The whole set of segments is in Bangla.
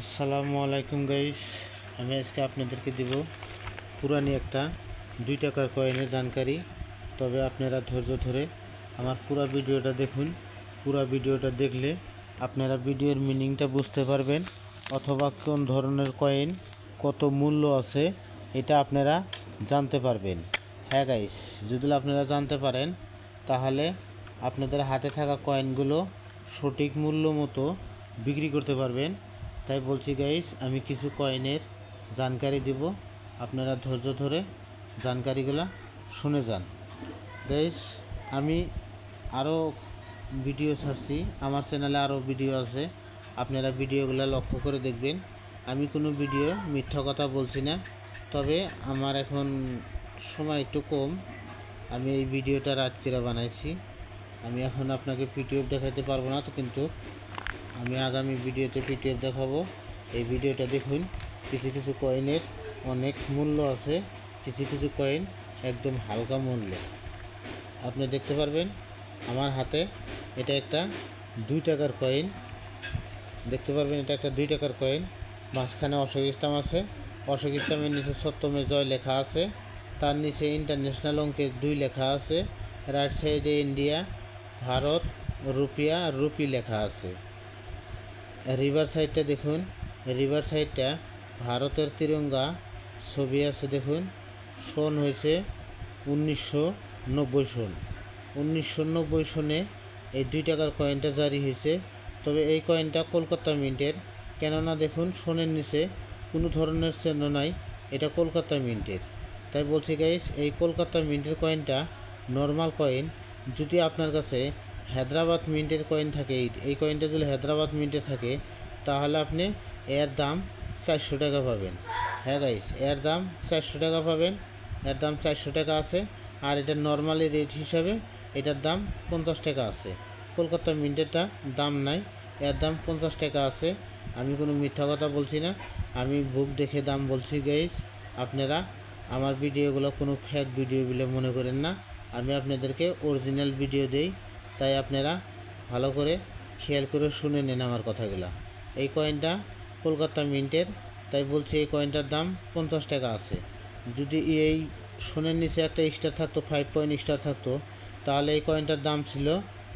আসসালামু আলাইকুম গাইস। আমি আজকে আপনাদেরকে দেব পুরানি একটা 2 টাকার কয়েনের জানকারি। তবে আপনারা ধৈর্য ধরে আমার পুরো ভিডিওটা দেখুন। পুরো ভিডিওটা দেখলে আপনারা ভিডিওর মিনিংটা বুঝতে পারবেন, অথবা কোন ধরনের কয়েন কত মূল্য আছে এটা আপনারা জানতে পারবেন। হ্যাঁ গাইস, যদি আপনারা জানতে পারেন তাহলে আপনাদের হাতে থাকা কয়েনগুলো সঠিক মূল্য মতো বিক্রি করতে পারবেন। তাই বলছি গাইস, আমি কিছু কয়েনের জানকারি দিব, আপনারা ধৈর্য ধরে জানকারিগুলো শুনে যান। গাইস, আমি আরও ভিডিও ছাড়ছি, আমার চ্যানেলে আরও ভিডিও আছে, আপনারা ভিডিওগুলো লক্ষ্য করে দেখবেন। আমি কোনো ভিডিও মিথ্যা কথা বলছি না, তবে আমার এখন সময় একটু কম, আমি এই ভিডিওটা রাত করে বানাইছি। আমি এখন আপনাকে পিডিএফ দেখাতে পারবো না, তো কিন্তু আমি আগামী ভিডিওতে পিডিএফ দেখাবো। এই ভিডিওটা দেখুন। কিছু কিছু কয়েনের অনেক মূল্য আছে, কিছু কিছু কয়েন একদম হালকা মূল্য আপনি দেখতে পারবেন। আমার হাতে এটা একটা 2 টাকার কয়েন দেখতে পারবেন। এটা একটা 2 টাকার কয়েন, মাঝখানে অশোক ইসলাম আছে। অশোক ইসলামের নিচে সত্যমে জয় লেখা আছে, তার নিচে ইন্টারন্যাশনাল অঙ্কের 2 লেখা আছে। রাইট সাইডে ইন্ডিয়া, ভারত, রুপিয়া, রুপি লেখা আছে। রিভার সাইডটা দেখুন, রিভার সাইডটা ভারতের তিরঙ্গা ছবি আছে। দেখুন, সন হয়েছে 1990 সন। 1990 সনে এই 2 টাকার কয়েনটা জারি হয়েছে। তবে এই কয়েনটা কলকাতা মিন্টের, কেননা দেখুন সনের নিচে কোনো ধরনের চিহ্ন নাই, এটা কলকাতা মিন্টের। তাই বলছি গাইস, এই কলকাতা মিন্টের কয়েনটা নর্মাল কয়েন। যদি আপনার কাছে হায়দ্রাবাদ মিন্টের কয়েন থাকে, এই কয়েনটা যদি হায়দ্রাবাদ মিন্টে থাকে, তাহলে আপনি এর দাম 400 টাকা পাবেন। হ্যাঁ গাইস, এর দাম 400 টাকা পাবেন, এর দাম 400 টাকা আছে। আর এটা নর্মালি রেট হিসাবে এটার দাম 50 টাকা আছে। কলকাতা মিন্টেরটা দাম নাই, এর দাম 50 টাকা আছে। আমি কোনো মিথ্যা কথা বলছি না, আমি বুক দেখে দাম বলছি গাইস। আপনারা আমার ভিডিওগুলো কোনো ফেক ভিডিও বলে মনে করেন না, আমি আপনাদেরকে অরিজিনাল ভিডিও দেই। তাই আপনারা ভালো করে খেয়াল করে শুনে নেন আমার কথাগুলো। এই কয়েনটা কলকাতা মিন্টের, তাই বলছি এই কয়েনটার দাম 50 টাকা আছে। যদি এই সোনের নিচে একটা স্টার থাকতো, 5 পয়েন্ট স্টার থাকতো, তাহলে এই কয়েনটার দাম ছিল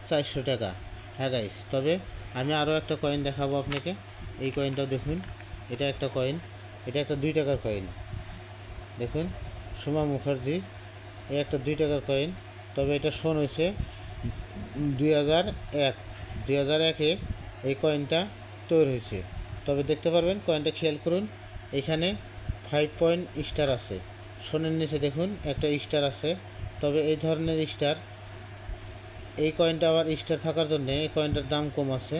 400 টাকা। হ্যাঁ গাইস, তবে আমি আরও একটা কয়েন দেখাবো আপনাকে। এই কয়েনটাও দেখুন, এটা একটা কয়েন, এটা একটা 2 টাকার কয়েন। দেখুন, সোমা মুখার্জি, এই একটা 2 টাকার কয়েন। তবে এটা সন হয়েছে 2001। 2001-এ এই কয়েনটা তৈরি হয়েছে। তবে দেখতে পারবেন, কয়েনটা খেয়াল করুন, এখানে 5 পয়েন্ট স্টার আছে। সোনের নিচে দেখুন একটা স্টার আছে। তবে এই ধরনের স্টার, এই কয়েনটা আবার স্টার থাকার জন্য এই কয়েনটার দাম কম আছে।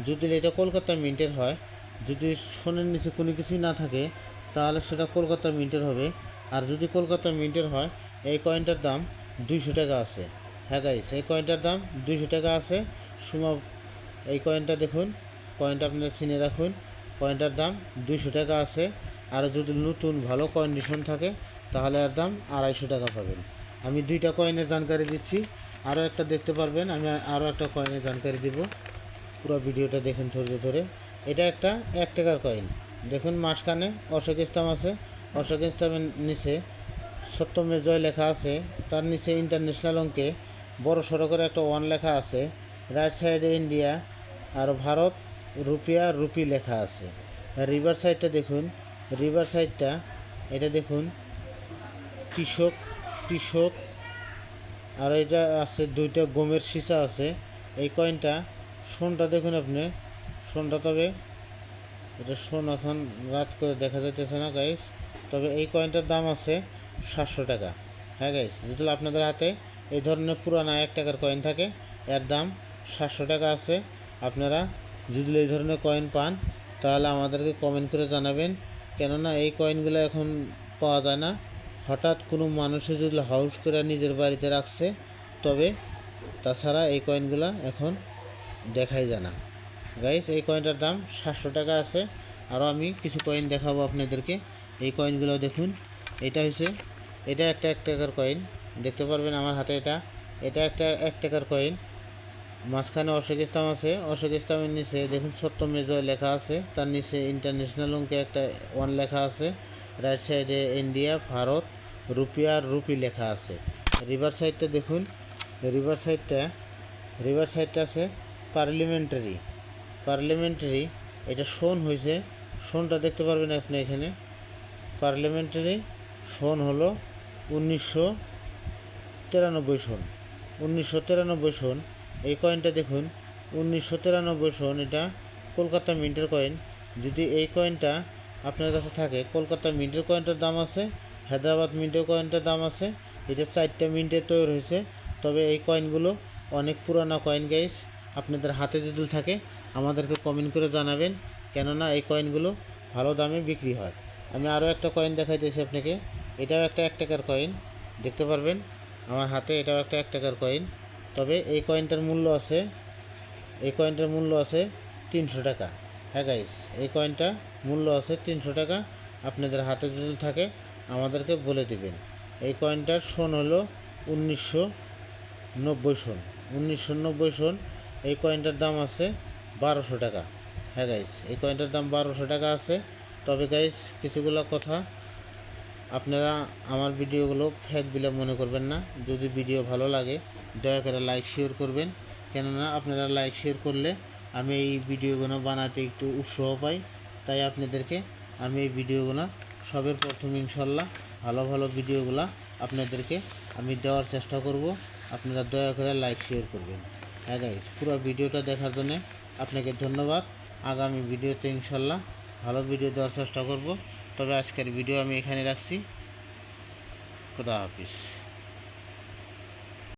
যদি এটা কলকাতা মিন্টের হয়, যদি সোনের নিচে কোনো কিছুই না থাকে, তাহলে সেটা কলকাতা মিন্টের হবে। আর যদি কলকাতা মিন্টের হয়, এই কয়েনটার দাম 200 টাকা আছে। হ্যাঁ গাইস, এই কয়েনটার দাম 200 টাকা আছে। সুমা, এই কয়েনটা দেখুন, কয়েনটা আপনারা চিনে রাখুন, কয়েনটার দাম 200 টাকা আছে। আর যদি নতুন ভালো কন্ডিশন থাকে, তাহলে এর দাম 250 টাকা পাবেন। আমি 2টা কয়েনের জানকারি দিচ্ছি, আরও একটা দেখতে পারবেন। আমি আরও একটা কয়েনের জানকারি দিব, পুরো ভিডিওটা দেখুন ধৈর্য ধরে। এটা একটা 1 টাকার কয়েন। দেখুন, মাঝখানে অশোক ইসলাম আছে। অশোক ইসলামের নিচে সত্যমে জয় লেখা আছে, তার নিচে ইন্টারন্যাশনাল অঙ্কে বড় সড়ো করে একটা 1 লেখা আছে। রাইট সাইডে ইন্ডিয়া আর ভারত, রুপিয়া, রুপি লেখা আছে। রিভার সাইডটা দেখুন, রিভার সাইডটা এটা দেখুন, কৃষক, কৃষক। আর এটা আছে 2টা গমের সীসা আছে। এই কয়েনটা সোনটা দেখুন আপনি, সোনটা, তবে এটা সোন এখন রাত করে দেখা যাইতেছে না গাইস। তবে এই কয়েনটার দাম আছে 700 টাকা। হ্যাঁ গাইস, যদি আপনাদের হাতে এই ধরনের পুরানা 1 টাকার কয়েন থাকে, এর দাম 700 টাকা আছে। আপনারা যদি এই ধরনের কয়েন পান, তাহলে আমাদেরকে কমেন্ট করে জানাবেন, কেননা এই কয়েনগুলো এখন পাওয়া যায় না। হঠাৎ কোনো মানুষে যদি হাউস করে নিজের বাড়িতে রাখছে, তবে তাছাড়া এই কয়েনগুলো এখন দেখাই যায় না। গাইস, এই কয়েনটার দাম 700 টাকা আছে। আরও আমি কিছু কয়েন দেখাবো আপনাদেরকে। এই কয়েনগুলো দেখুন, এটা হচ্ছে, এটা একটা 1 টাকার কয়েন। দেখতে পারবেন আমার হাতে, এটা এটা একটা 1 টাকার কয়েন। মাঝখানে অশোক স্তম্ভ আছে, অশোক স্তম্ভের নিচে দেখুন সত্য মেজয় লেখা আছে, তার নিচে ইন্টারন্যাশনাল অঙ্কে একটা 1 লেখা আছে, রাইট সাইডে ইন্ডিয়া, ভারত, রুপিয়ার রুপি লেখা আছে। রিভার সাইডটা দেখুন, রিভার সাইডটা আছে পার্লামেন্টারি, এটা শোন হয়েছে, শোনটা দেখতে পারবেন আপনি এখানে। পার্লামেন্টারি শোন হলো 1993 সন, 1993 সন। এই কয়েনটা দেখুন 1993 সন, এটা কলকাতা মিন্টের কয়েন। যদি এই কয়েনটা আপনার কাছে থাকে, কলকাতা মিন্টের কয়েনটার দাম আছে, হায়দ্রাবাদ মিন্টের কয়েনটার দাম আছে। এটা 4টা মিন্টে তৈরি হয়েছে। তবে এই কয়েনগুলো অনেক পুরানো কয়েন গাইস। আপনাদের হাতে যদি থাকে আমাদেরকে কমেন্ট করে জানাবেন, কেননা এই কয়েনগুলো ভালো দামে বিক্রি হয়। আমি আরও একটা কয়েন দেখাইতেছি আপনাকে। এটাও একটা 1 টাকার কয়েন, দেখতে পারবেন আমার হাতে, এটাও একটা 1 টাকার কয়েন। তবে এই কয়েনটার মূল্য আছে 300 টাকা। হ্যাঁ গাইস, এই কয়েনটা মূল্য আছে 300 টাকা। আপনাদের হাতে যদি থাকে আমাদেরকে বলে দিবেন। এই কয়েনটার সন হলো 1990 সন, 1990 সন। এই কয়েনটার দাম আছে 1200 টাকা। হ্যাঁ গাইস, এই কয়েনটার দাম 1200 টাকা আছে। তবে গাইস, কিছুগুলো কথা আপনারা আমার ভিডিওগুলো ফেক বলে মনে করবেন না। যদি ভিডিও ভালো লাগে দয়া করে লাইক শেয়ার করবেন, কেননা আপনারা লাইক শেয়ার করলে আমি এই ভিডিওগুলো বানাতে একটু উৎসাহ পাই। তাই আপনাদেরকে আমি এই ভিডিওগুলো সবের প্রথম ইনশাল্লাহ ভালো ভিডিওগুলো আপনাদেরকে আমি দেওয়ার চেষ্টা করব। আপনারা দয়া করে লাইক শেয়ার করবেন। হ্যাঁ গাইস, পুরো ভিডিওটা দেখার জন্য আপনাকে ধন্যবাদ। আগামী ভিডিওতে ইনশাল্লাহ ভালো ভিডিও দেওয়ার চেষ্টা করব। তবে আজকের ভিডিও আমি এখানে রাখছি। খুদা হাফিজ।